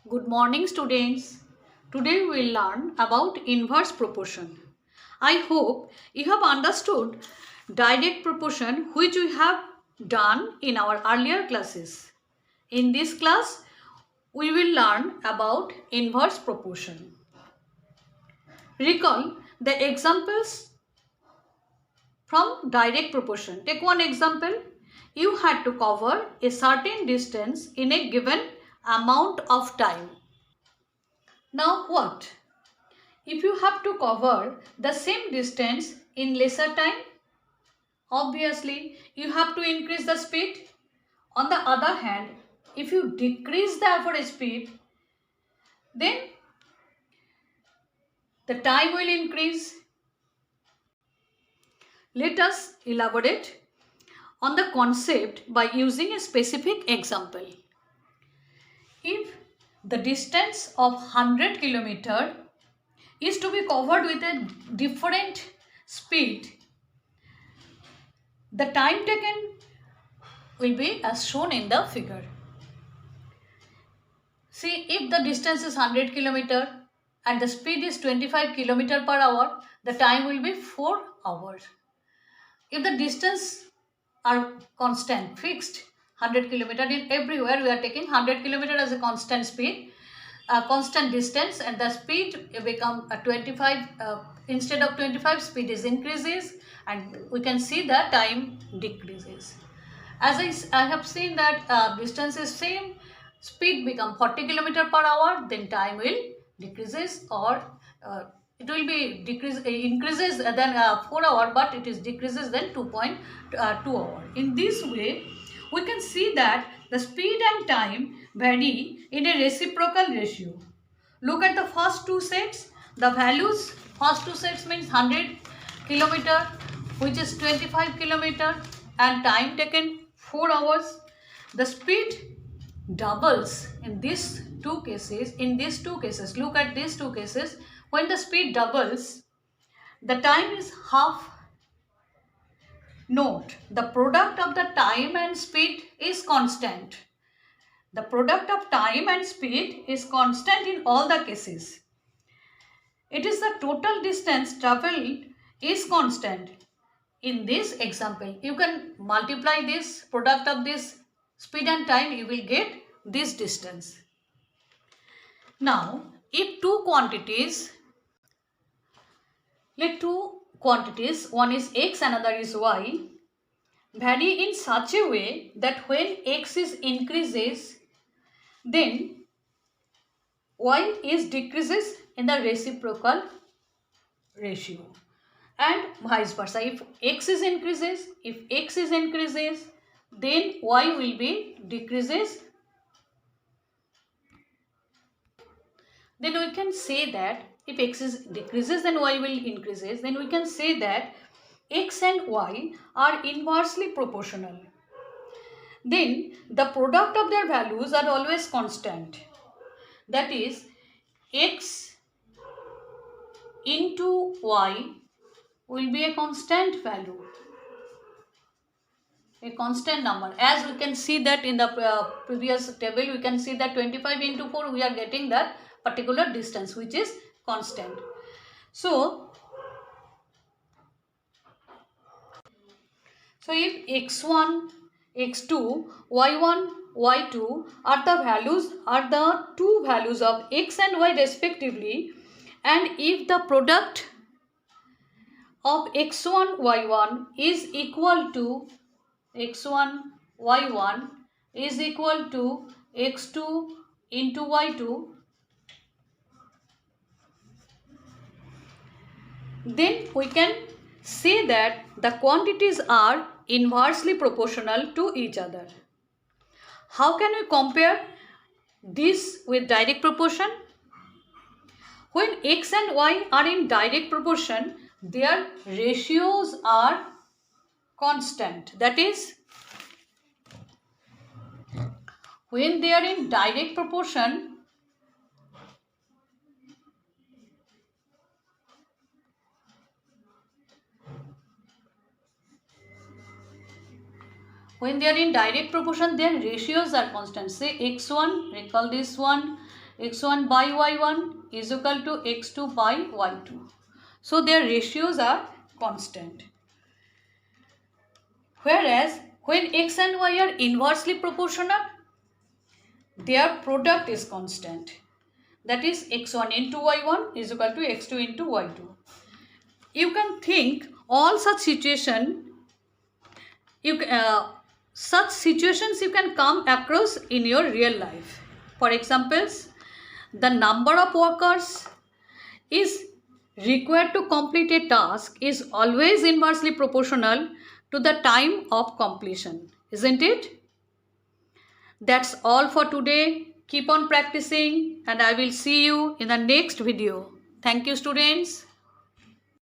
Good morning, students. Today we will learn about inverse proportion. I hope you have understood direct proportion which we have done in our earlier classes. In this class, we will learn about inverse proportion. Recall the examples from direct proportion. Take one example. You had to cover a certain distance in a given amount of time. Now what? If you have to cover the same distance in lesser time, obviously you have to increase the speed. On the other hand, if you decrease the average speed, then the time will increase. Let us elaborate on the concept by using a specific example. If the distance of 100 km is to be covered with a different speed, the time taken will be as shown in the figure. See, if the distance is 100 km and the speed is 25 km per hour, the time will be 4 hours. If the distance are constant, fixed 100 km, in everywhere we are taking 100 km as a constant speed, constant distance, and the speed become 25, instead of 25 speed is increases, and we can see the time decreases. As I have seen that distance is same, speed become 40 km per hour, then time will decreases, or it will be increases than 4 hour, but it is decreases than 2.2 hour. In this way, we can see that the speed and time vary in a reciprocal ratio. Look at the first two sets. The values, first two sets means 100 kilometer, which is 25 kilometer, and time taken 4 hours. The speed doubles in these two cases. In these two cases, look at these two cases. When the speed doubles, the time is half. Note, the product of the time and speed is constant. The product of time and speed is constant in all the cases. It is the total distance traveled is constant. In this example, you can multiply this product of this speed and time, you will get this distance. Now, if two quantities, one is x, another is y, vary in such a way that when x is increases, then y is decreases in the reciprocal ratio, and vice versa. If x is increases, then y will be decreases. Then we can say that if x is decreases, then y will increases. Then we can say that x and y are inversely proportional. Then the product of their values are always constant. That is, x into y will be a constant value, a constant number. As we can see that in the previous table, we can see that 25 into 4, we are getting that particular distance which is constant. So if x1, x2, y1, y2 are the two values of x and y respectively, and if the product of x1, y1 is equal to x1, y1 is equal to x2 into y2, then we can say that the quantities are inversely proportional to each other. How can we compare this with direct proportion? When x and y are in direct proportion, their ratios are constant. That is, when they are in direct proportion, their ratios are constant. Say x1, recall this one, x1 by y1 is equal to x2 by y2. So their ratios are constant. Whereas when x and y are inversely proportional, their product is constant. That is x1 into y1 is equal to x2 into y2. You can think all such situations you can come across in your real life. For examples, the number of workers is required to complete a task is always inversely proportional to the time of completion, isn't it? That's all for today. Keep on practicing and I will see you in the next video. Thank you, students.